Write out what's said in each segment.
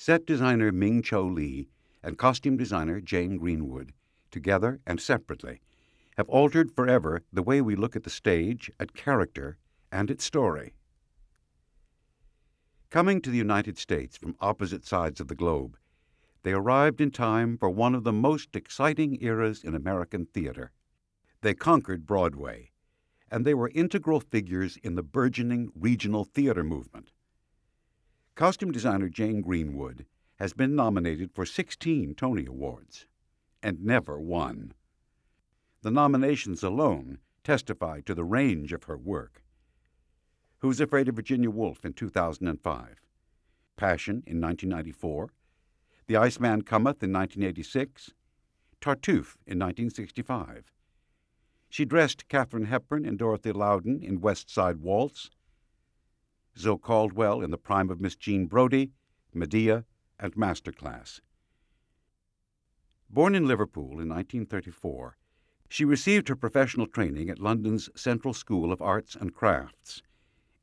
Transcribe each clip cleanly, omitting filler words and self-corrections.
Set designer Ming Lee and costume designer Jane Greenwood, together and separately, have altered forever the way we look at the stage, at character, and its story. Coming to the United States from opposite sides of the globe, they arrived in time for one of the most exciting eras in American theater. They conquered Broadway, and they were integral figures in the burgeoning regional theater movement. Costume designer Jane Greenwood has been nominated for 16 Tony Awards and never won. The nominations alone testify to the range of her work. Who's Afraid of Virginia Woolf in 2005, Passion in 1994, The Iceman Cometh in 1986, Tartuffe in 1965. She dressed Katharine Hepburn and Dorothy Loudon in West Side Waltz, Zoe Caldwell in the prime of Miss Jean Brodie, Medea, and Masterclass. Born in Liverpool in 1934, she received her professional training at London's Central School of Arts and Crafts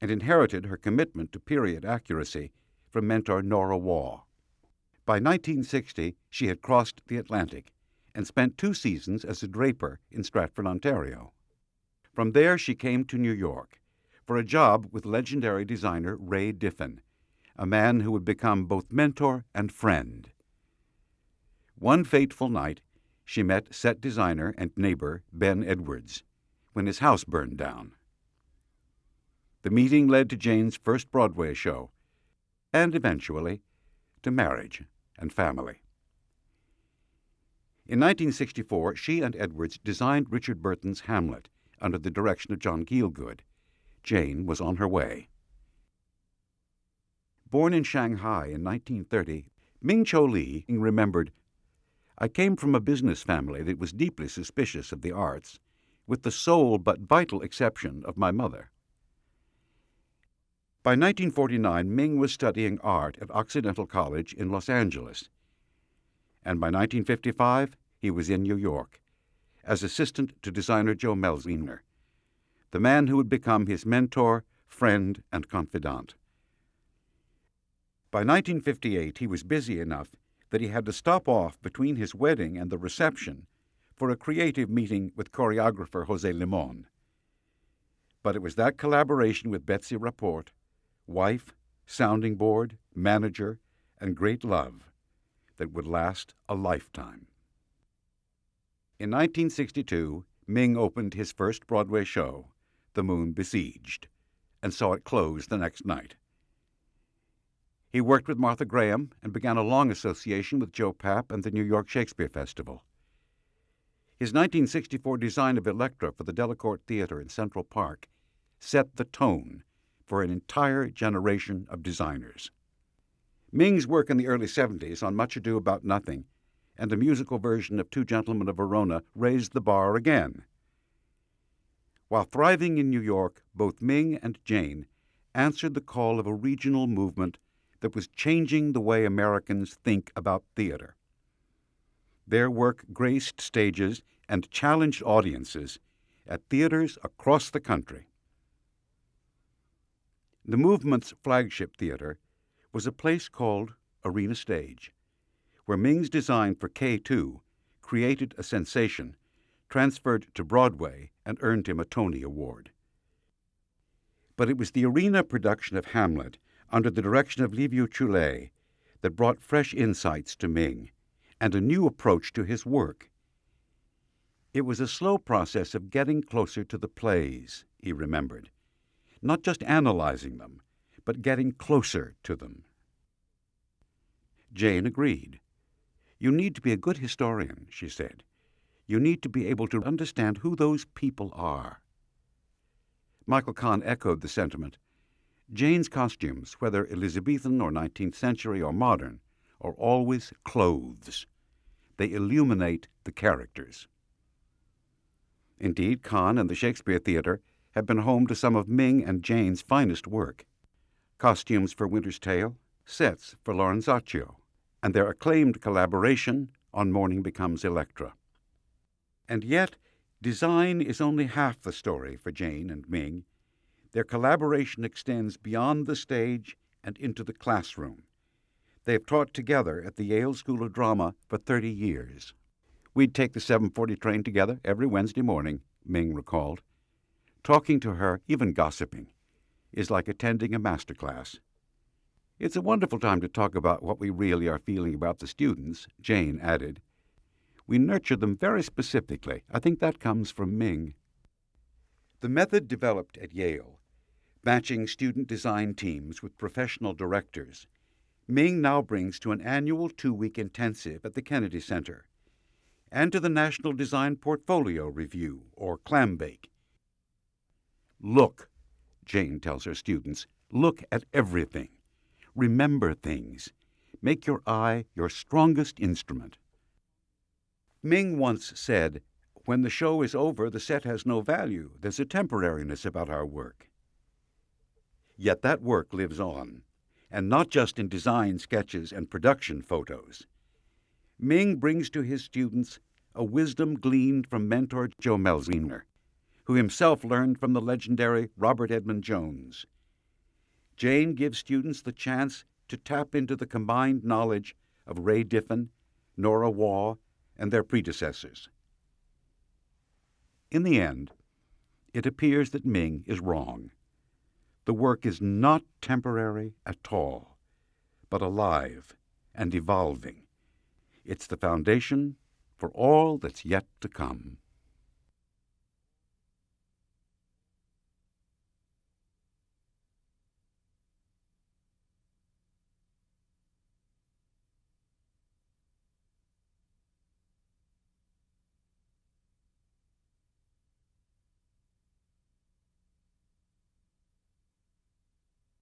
and inherited her commitment to period accuracy from mentor Nora Waugh. By 1960, she had crossed the Atlantic and spent 2 seasons as a draper in Stratford, Ontario. From there, she came to New York for a job with legendary designer Ray Diffin, a man who would become both mentor and friend. One fateful night, she met set designer and neighbor Ben Edwards when his house burned down. The meeting led to Jane's first Broadway show, and eventually to marriage and family. In 1964, she and Edwards designed Richard Burton's Hamlet under the direction of John Gielgud. Jane was on her way. Born in Shanghai in 1930, Ming Lee remembered, "I came from a business family that was deeply suspicious of the arts, with the sole but vital exception of my mother." By 1949, Ming was studying art at Occidental College in Los Angeles, and by 1955, he was in New York as assistant to designer Joe Melziner, the man who would become his mentor, friend, and confidant. By 1958, he was busy enough that he had to stop off between his wedding and the reception for a creative meeting with choreographer José Limón. But it was that collaboration with Betsy Rapport, wife, sounding board, manager, and great love, that would last a lifetime. In 1962, Ming opened his first Broadway show, The Moon Besieged, and saw it close the next night. He worked with Martha Graham and began a long association with Joe Papp and the New York Shakespeare Festival. His 1964 design of Electra for the Delacorte Theater in Central Park set the tone for an entire generation of designers. Ming's work in the early 70s on Much Ado About Nothing and the musical version of Two Gentlemen of Verona raised the bar again. While thriving in New York, both Ming and Jane answered the call of a regional movement that was changing the way Americans think about theater. Their work graced stages and challenged audiences at theaters across the country. The movement's flagship theater was a place called Arena Stage, where Ming's design for K2 created a sensation, transferred to Broadway, and earned him a Tony Award. But it was the arena production of Hamlet under the direction of Liviu Ciulei that brought fresh insights to Ming and a new approach to his work. It was a slow process of getting closer to the plays, he remembered, not just analyzing them, but getting closer to them. Jane agreed. "You need to be a good historian," she said. "You need to be able to understand who those people are." Michael Kahn echoed the sentiment. Jane's costumes, whether Elizabethan or 19th century or modern, are always clothes. They illuminate the characters. Indeed, Kahn and the Shakespeare Theatre have been home to some of Ming and Jane's finest work. Costumes for Winter's Tale, sets for Lorenzaccio, and their acclaimed collaboration on Morning Becomes Electra. And yet, design is only half the story for Jane and Ming. Their collaboration extends beyond the stage and into the classroom. They have taught together at the Yale School of Drama for 30 years. We'd take the 7:40 train together every Wednesday morning, Ming recalled. Talking to her, even gossiping, is like attending a master class. It's a wonderful time to talk about what we really are feeling about the students, Jane added. We nurture them very specifically. I think that comes from Ming. The method developed at Yale, matching student design teams with professional directors, Ming now brings to an annual 2-week intensive at the Kennedy Center and to the National Design Portfolio Review, or Clambake. Look, Jane tells her students, look at everything. Remember things. Make your eye your strongest instrument. Ming once said, when the show is over, the set has no value. There's a temporariness about our work. Yet that work lives on, and not just in design sketches and production photos. Ming brings to his students a wisdom gleaned from mentor Joe Melziner, who himself learned from the legendary Robert Edmond Jones. Jane gives students the chance to tap into the combined knowledge of Ray Diffin, Nora Waugh, and their predecessors. In the end, it appears that Ming is wrong. The work is not temporary at all, but alive and evolving. It's the foundation for all that's yet to come.